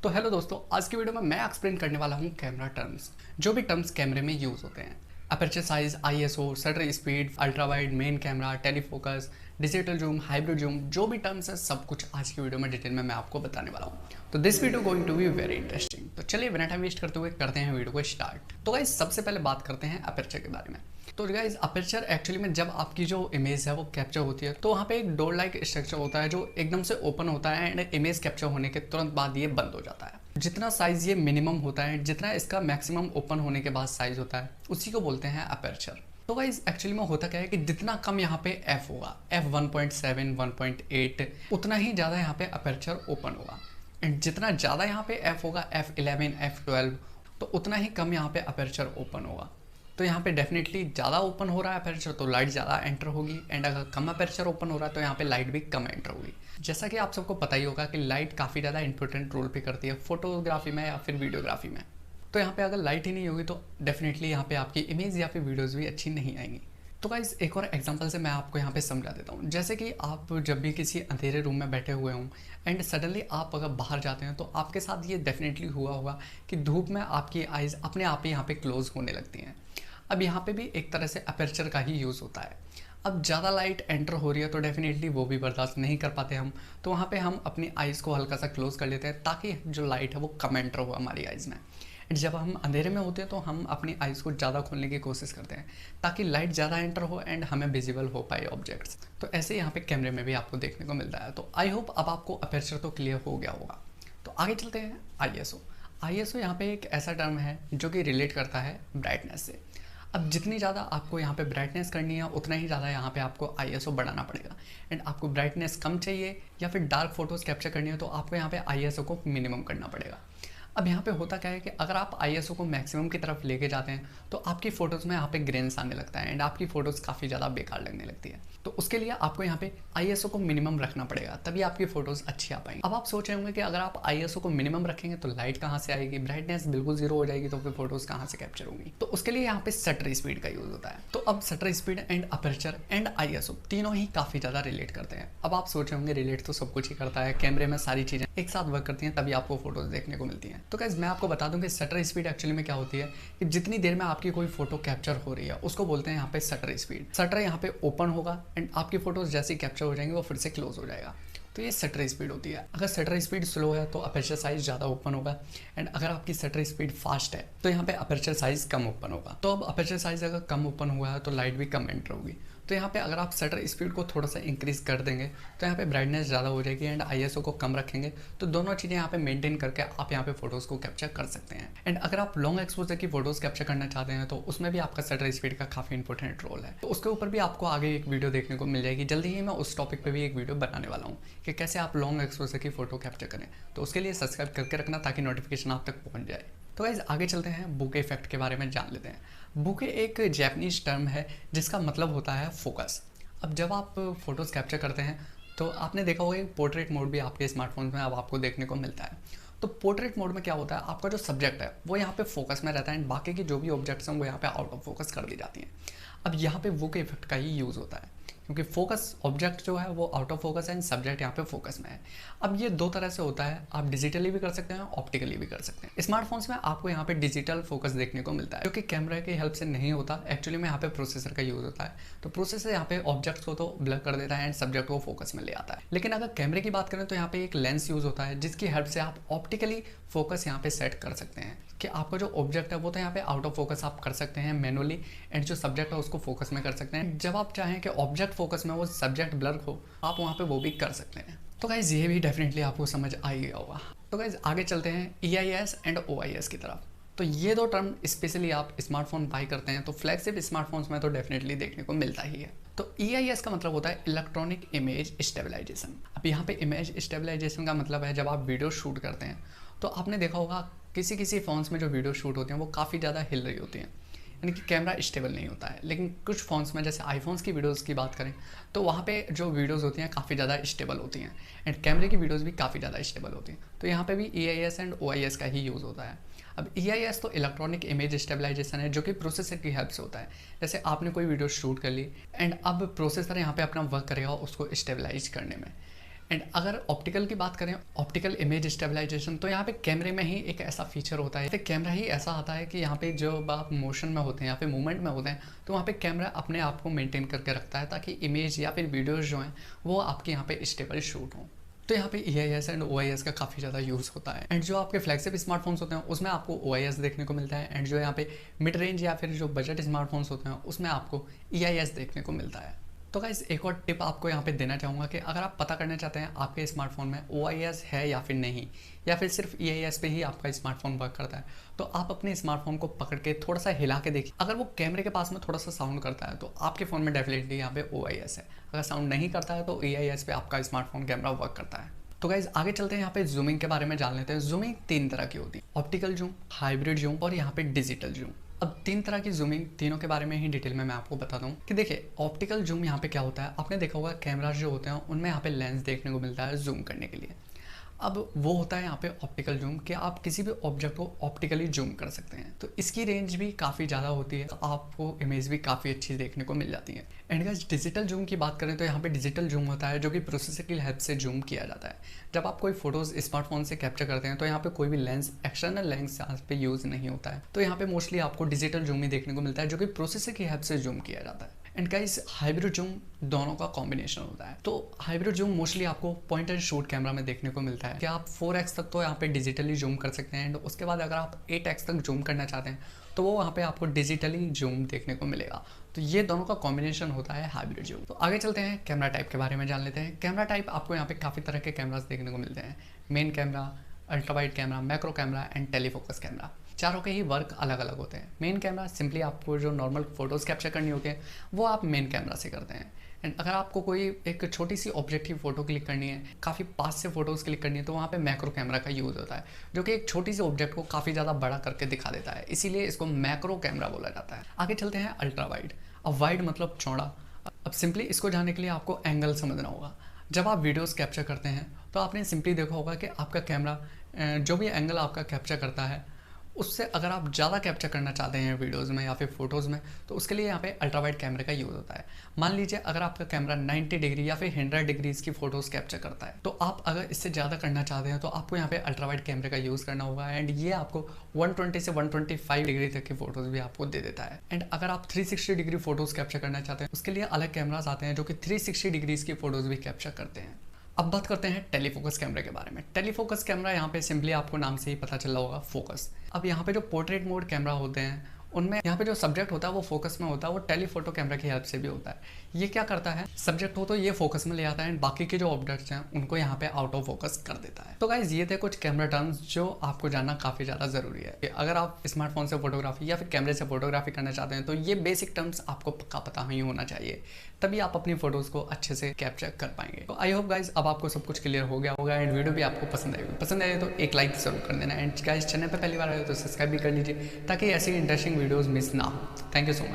तो हेलो दोस्तों, आज की वीडियो में मैं एक्सप्लेन करने वाला हूँ कैमरा टर्म्स, जो भी टर्म्स कैमरे में यूज़ होते हैं। Aperture size, ISO, shutter speed, ultra wide, main camera, telefocus, digital zoom, hybrid zoom, जो भी टर्म्स है सब कुछ आज की वीडियो में डिटेल में मैं आपको बताने वाला हूँ। तो this video going to be very interesting. तो चलिए बिना टाइम वेस्ट करते हुए करते हैं वीडियो को स्टार्ट। तो गाइस सबसे पहले बात करते हैं अपर्चर के बारे में। तो गाइस अपर्चर एक्चुअली में जब आपकी जो इमेज है वो कैप्चर होती है तो वहाँ पे एक डोर लाइक स्ट्रक्चर होता है जो एकदम से ओपन होता है एंड इमेज कैप्चर होने के तुरंत बाद ये बंद हो जाता है। जितना साइज ये मिनिमम होता है, जितना इसका मैक्सिमम ओपन होने के बाद साइज होता है, उसी को बोलते हैं अपर्चर। तो गाइस एक्चुअली में होता क्या है कि जितना कम यहाँ पे f होगा, f 1.7, 1.8, उतना ही ज़्यादा यहाँ पे अपर्चर ओपन होगा। एंड जितना ज़्यादा यहाँ पे f होगा, f11, f12, तो उतना ही कम यहाँ पे अपर्चर ओपन होगा। तो यहाँ पे डेफिनेटली ज़्यादा ओपन हो रहा है अपर्चर तो लाइट ज़्यादा एंटर होगी, एंड अगर कम अपर्चर ओपन हो रहा है तो यहाँ पे लाइट भी कम एंटर होगी। जैसा कि आप सबको पता ही होगा कि लाइट काफ़ी ज़्यादा इंपॉर्टेंट रोल पे करती है फोटोग्राफी में या फिर वीडियोग्राफी में। तो यहाँ पे अगर लाइट ही नहीं होगी तो डेफिनेटली यहाँ पे आपकी इमेज या फिर वीडियोज़ भी अच्छी नहीं आएंगी। तो गाइस एक और एग्जांपल से मैं आपको यहाँ पे समझा देता हूँ। जैसे कि आप जब भी किसी अंधेरे रूम में बैठे हुए हों एंड सडनली आप अगर बाहर जाते हैं तो आपके साथ ये डेफिनेटली हुआ होगा कि धूप में आपकी आइज़ अपने आप ही यहाँ पे क्लोज होने लगती हैं। अब यहाँ पे भी एक तरह से अपर्चर का ही यूज़ होता है। अब ज़्यादा लाइट एंटर हो रही है तो डेफिनेटली वो भी बर्दाश्त नहीं कर पाते हम, तो वहाँ पे हम अपनी आइज़ को हल्का सा क्लोज कर लेते हैं ताकि जो लाइट है वो कम एंटर हो हमारी आइज़ में। जब हम अंधेरे में होते हैं तो हम अपनी आइज़ को ज़्यादा खोलने की कोशिश करते हैं ताकि लाइट ज़्यादा एंटर हो एंड हमें विजिबल हो पाए ऑब्जेक्ट्स। तो ऐसे यहाँ पे कैमरे में भी आपको देखने को मिलता है। तो आई होप अब आपको अपर्चर तो क्लियर हो गया होगा। तो आगे चलते हैं आईएसओ। आईएसओ यहाँ पे एक ऐसा टर्म है जो कि रिलेट करता है ब्राइटनेस से। अब जितनी ज़्यादा आपको यहाँ पे ब्राइटनेस करनी है उतना ही ज़्यादा यहाँ पे आपको आईएसओ बढ़ाना पड़ेगा। एंड आपको ब्राइटनेस कम चाहिए या फिर डार्क फोटोज़ कैप्चर करनी है तो आपको यहाँ पे आईएसओ को मिनिमम करना पड़ेगा। अब यहाँ पे होता क्या है कि अगर आप आईएसओ को मैक्सिमम की तरफ लेके जाते हैं तो आपकी फ़ोटोज़ में यहाँ पे ग्रेन्स आने लगता है एंड आपकी फ़ोटोज़ काफ़ी ज़्यादा बेकार लगने लगती है। तो उसके लिए आपको यहाँ पे आईएसओ को मिनिमम रखना पड़ेगा, तभी आपकी फ़ोटोज़ अच्छी आ पाएंगी। अब आप सोच रहे होंगे कि अगर आप आईएसओ को मिनिमम रखेंगे तो लाइट कहाँ से आएगी, ब्राइटनेस बिल्कुल जीरो हो जाएगी, तो फिर फोटोज़ कहाँ से कैप्चर होंगी। तो उसके लिए यहाँ पे शटर स्पीड का यूज़ होता है। तो अब shutter speed and aperture and ISO तीनों ही काफ़ी ज़्यादा रिलेट करते हैं। अब आप सोच रहे होंगे रिलेट तो सब कुछ ही करता है, कैमरे में सारी चीज़ें एक साथ वर्क करती हैं तभी आपको फोटोज़ देखने को मिलती हैं। तो गाइस मैं आपको बता दूं कि शटर स्पीड एक्चुअली में क्या होती है कि जितनी देर में आपकी कोई फोटो कैप्चर हो रही है उसको बोलते हैं यहाँ पे शटर स्पीड। शटर यहाँ पे ओपन होगा एंड आपकी फोटोज जैसे कैप्चर हो जाएंगी वो फिर से क्लोज हो जाएगा। तो ये शटर स्पीड होती है। अगर शटर स्पीड स्लो है तो अपर्चर साइज ज़्यादा ओपन होगा, एंड अगर आपकी शटर स्पीड फास्ट है तो यहाँ पे अपर्चर साइज कम ओपन होगा। तो अब अपर्चर साइज अगर कम ओपन हुआ है तो लाइट भी कम एंटर होगी। तो यहाँ पे अगर आप शटर स्पीड को थोड़ा सा इंक्रीज़ कर देंगे तो यहाँ पे ब्राइटनेस ज़्यादा हो जाएगी, एंड आईएसओ को कम रखेंगे तो दोनों चीज़ें यहाँ पे मेंटेन करके आप यहाँ पे फोटोज़ को कैप्चर कर सकते हैं। एंड अगर आप लॉन्ग एक्सपोजर की फोटोज़ कैप्चर करना चाहते हैं तो उसमें भी आपका शटर स्पीड का काफ़ी इंपॉर्टेंट रोल है। तो उसके ऊपर भी आपको आगे एक वीडियो देखने को मिल जाएगी। जल्दी ही मैं उस टॉपिक पर भी एक वीडियो बनाने वाला हूँ कि कैसे आप लॉन्ग एक्सपोजर की फ़ोटो कैप्चर करें। तो उसके लिए सब्सक्राइब करके रखना ताकि नोटिफिकेशन आप तक पहुँच जाए। तो गाइस आगे चलते हैं, बुके इफेक्ट के बारे में जान लेते हैं। बुके एक जैपनीज टर्म है जिसका मतलब होता है फोकस। अब जब आप फोटोज़ कैप्चर करते हैं तो आपने देखा होगा पोर्ट्रेट मोड भी आपके स्मार्टफोन में अब आपको देखने को मिलता है। तो पोर्ट्रेट मोड में क्या होता है, आपका जो सब्जेक्ट है वो यहाँ पे फोकस में रहता है एंड बाकी की जो भी ऑब्जेक्ट्स हैं वो यहाँ पे आउट ऑफ फोकस कर दी जाती हैं। अब यहाँ पे बुके इफेक्ट का ही यूज़ होता है क्योंकि फोकस ऑब्जेक्ट जो है वो आउट ऑफ फोकस है एंड सब्जेक्ट यहाँ पे फोकस में है। अब ये दो तरह से होता है, आप डिजिटली भी कर सकते हैं, ऑप्टिकली भी कर सकते हैं। स्मार्टफोन्स में आपको यहाँ पे डिजिटल फोकस देखने को मिलता है जो कि कैमरा की हेल्प से नहीं होता, एक्चुअली में यहाँ पे प्रोसेसर का यूज़ होता है। तो प्रोसेसर यहाँ पे ऑब्जेक्ट्स को तो ब्लर कर देता है एंड सब्जेक्ट को फोकस में ले आता है। लेकिन अगर कैमरे की बात करें तो यहाँ पे एक लेंस यूज़ होता है जिसकी हेल्प से आप ऑप्टिकली फोकस यहाँ पे सेट कर सकते हैं कि आपका जो ऑब्जेक्ट है वो तो यहाँ पे आउट ऑफ फोकस आप कर सकते हैं मैनुअली, एंड जो सब्जेक्ट है उसको फोकस में कर सकते हैं। जब आप चाहें कि ऑब्जेक्ट फोकस में वो सब्जेक्ट ब्लर हो आप वहाँ पे वो भी कर सकते हैं। तो गाइज ये भी डेफिनेटली आपको समझ आ ही गया होगा। तो गाइज आगे चलते हैं EIS एंड OIS की तरफ। तो ये दो टर्म स्पेशली आप स्मार्टफोन बाई करते हैं तो फ्लैगशिप स्मार्टफोन्स में तो डेफिनेटली देखने को मिलता ही है। तो EIS का मतलब होता है इलेक्ट्रॉनिक इमेज स्टेबलाइजेशन। अब यहाँ पे इमेज स्टेबलाइजेशन का मतलब है जब आप वीडियो शूट करते हैं तो आपने देखा होगा किसी किसी फ़ोन्स में जो वीडियो शूट होती हैं वो काफ़ी ज़्यादा हिल रही होती हैं, यानी कि कैमरा स्टेबल नहीं होता है। लेकिन कुछ फ़ोन्स में जैसे आईफोन्स की वीडियोज़ की बात करें तो वहाँ पे जो वीडियोज़ होती हैं काफ़ी ज़्यादा स्टेबल होती हैं एंड कैमरे की वीडियोज़ भी काफ़ी ज़्यादा स्टेबल होती हैं। तो यहाँ पे भी EIS एंड OIS का ही यूज़ होता है। अब EIS तो इलेक्ट्रॉनिक इमेज स्टेबलाइजेशन है जो कि प्रोसेसर की हेल्प से होता है। जैसे आपने कोई वीडियो शूट कर ली एंड अब प्रोसेसर यहाँ पे अपना वर्क करेगा उसको स्टेबलाइज करने में। एंड अगर ऑप्टिकल की बात करें, ऑप्टिकल इमेज स्टेबलाइजेशन, तो यहाँ पे कैमरे में ही एक ऐसा फीचर होता है, फिर कैमरा ही ऐसा आता है कि यहाँ पे जब आप मोशन में होते हैं या फिर मूवमेंट में होते हैं तो वहाँ पे कैमरा अपने आप को मेंटेन करके रखता है ताकि इमेज या फिर वीडियोज़ जो हैं वो आपके यहाँ पे स्टेबल शूट हों। तो यहाँ पे EIS एंड OIS का काफ़ी ज़्यादा यूज़ होता है। एंड जो आपके फ्लैगशिप स्मार्टफोन्स होते हैं उसमें आपको OIS देखने को मिलता है, एंड जो यहाँ पे मिड रेंज या फिर जो बजट स्मार्टफोन्स होते हैं उसमें आपको EIS देखने को मिलता है। तो गाइस एक और टिप आपको यहाँ पे देना चाहूँगा कि अगर आप पता करना चाहते हैं आपके स्मार्टफोन में OIS है या फिर नहीं, या फिर सिर्फ EIS पे ही आपका स्मार्टफोन वर्क करता है, तो आप अपने स्मार्टफोन को पकड़ के थोड़ा सा हिला के देखिए। अगर वो कैमरे के पास में थोड़ा सा साउंड करता है तो आपके फ़ोन में डेफिनेटली यहाँ पे OIS है, अगर साउंड नहीं करता है तो EIS पे आपका स्मार्टफोन कैमरा वर्क करता है। तो गाइज आगे चलते हैं, यहाँ पे जूमिंग के बारे में जान लेते हैं। जूमिंग 3 तरह की होती है, ऑप्टिकल जूम, हाइब्रिड जूम और यहाँ पे डिजिटल जूम। अब 3 तरह की जूमिंग, तीनों के बारे में ही डिटेल में मैं आपको बताता हूँ कि देखिए ऑप्टिकल जूम यहाँ पे क्या होता है। आपने देखा होगा कैमराज जो होते हैं उनमें यहाँ पे लेंस देखने को मिलता है जूम करने के लिए। अब वो होता है यहाँ पे ऑप्टिकल जूम कि आप किसी भी ऑब्जेक्ट को ऑप्टिकली जूम कर सकते हैं, तो इसकी रेंज भी काफ़ी ज़्यादा होती है, तो आपको इमेज भी काफ़ी अच्छी देखने को मिल जाती है। एंड गाइस डिजिटल जूम की बात करें तो यहाँ पे डिजिटल जूम होता है जो कि प्रोसेसर की हेल्प से जूम किया जाता है। जब आप कोई फोटोज़ स्मार्टफोन से कैप्चर करते हैं तो यहाँ पे कोई भी लेंस, एक्सटर्नल लेंस यहाँ पे यूज़ नहीं होता है, तो यहाँ पे मोस्टली आपको डिजिटल जूम ही देखने को मिलता है जो कि प्रोसेसर की हेल्प से जूम किया जाता है। एंड गाइस हाइब्रिड जूम दोनों का कॉम्बिनेशन होता है। तो हाइब्रिड जूम मोस्टली आपको पॉइंट एंड शूट कैमरा में देखने को मिलता है कि आप 4x तक तो यहाँ पे डिजिटली जूम कर सकते हैं, एंड उसके बाद अगर आप 8x तक जूम करना चाहते हैं तो वो वहाँ पे आपको डिजिटली जूम देखने को मिलेगा। तो ये दोनों का कॉम्बिनेशन होता है हाइब्रिड जूम। तो आगे चलते हैं, कैमरा टाइप के बारे में जान लेते हैं। कैमरा टाइप आपको यहाँ पे काफ़ी तरह के कैमरास देखने को मिलते हैं, main camera, ultrawide camera, macro camera and telefocus camera. चारों के ही वर्क अलग अलग होते हैं। मेन कैमरा सिंपली आपको जो नॉर्मल फोटोज़ कैप्चर करनी होती है वो आप मेन कैमरा से करते हैं। एंड अगर आपको कोई एक छोटी सी ऑब्जेक्ट की फ़ोटो क्लिक करनी है, काफ़ी पास से फोटोज़ क्लिक करनी है, तो वहाँ पे मैक्रो कैमरा का यूज़ होता है जो कि एक छोटी सी ऑब्जेक्ट को काफ़ी ज़्यादा बड़ा करके दिखा देता है, इसीलिए इसको मैक्रो कैमरा बोला जाता है। आगे चलते हैं अल्ट्रा वाइड। अब वाइड मतलब चौड़ा। अब सिंपली इसको जानने के लिए आपको एंगल समझना होगा। जब आप वीडियोज़ कैप्चर करते हैं तो आपने सिंपली देखा होगा कि आपका कैमरा जो भी एंगल आपका कैप्चर करता है उससे अगर आप ज़्यादा कैप्चर करना चाहते हैं वीडियोज़ में या फिर फोटोज़ में, तो उसके लिए यहाँ पे अल्ट्रावाइड कैमरे का यूज़ होता है। मान लीजिए अगर आपका कैमरा 90 डिग्री या फिर 100 डिग्रीज़ की फ़ोटोज़ कैप्चर करता है, तो आप अगर इससे ज़्यादा करना चाहते हैं तो आपको यहाँ पे अल्ट्रावाइड कैमरे का यूज़ करना होगा, एंड ये आपको 120 से 125 डिग्री तक की फ़ोटोज़ भी आपको दे देता है। एंड अगर आप 360 डिग्री फ़ोटोज़ कैप्चर करना चाहते हैं उसके लिए अलग कैमराज आते हैं जो कि 360 डिग्रीज़ की फ़ोटोज़ भी कैप्चर करते हैं। अब बात करते हैं टेलीफोकस कैमरे के बारे में। टेलीफोकस कैमरा यहाँ पे सिंपली आपको नाम से ही पता चल रहा होगा, फोकस। अब यहाँ पे जो पोर्ट्रेट मोड कैमरा होते हैं उनमें यहाँ पे जो सब्जेक्ट होता है वो फोकस में होता है, वो टेलीफोटो कैमरा की हेल्प से भी होता है। ये क्या करता है, सब्जेक्ट हो तो ये फोकस में ले आता है एंड बाकी के जो ऑब्जेक्ट्स हैं उनको यहाँ पे आउट ऑफ फोकस कर देता है। तो गाइज ये थे कुछ कैमरा टर्म्स जो आपको जानना काफ़ी ज़्यादा ज़रूरी है। अगर आप स्मार्टफोन से फोटोग्राफी या फिर कैमरे से फोटोग्राफी करना चाहते हैं तो ये बेसिक टर्म्स आपको पक्का पता ही होना चाहिए, तभी आप अपनी फोटोज़ को अच्छे से कैप्चर कर पाएंगे। तो आई होप गाइज अब आपको सब कुछ क्लियर हो गया होगा एंड वीडियो भी आपको पसंद आए तो एक लाइक जरूर कर देना, एंड गाइज चैनल पर पहली बार आए तो सब्सक्राइब भी कर लीजिए ताकि ऐसी इंटरेस्टिंग वीडियोज़ मिस ना हो। Thank you so much.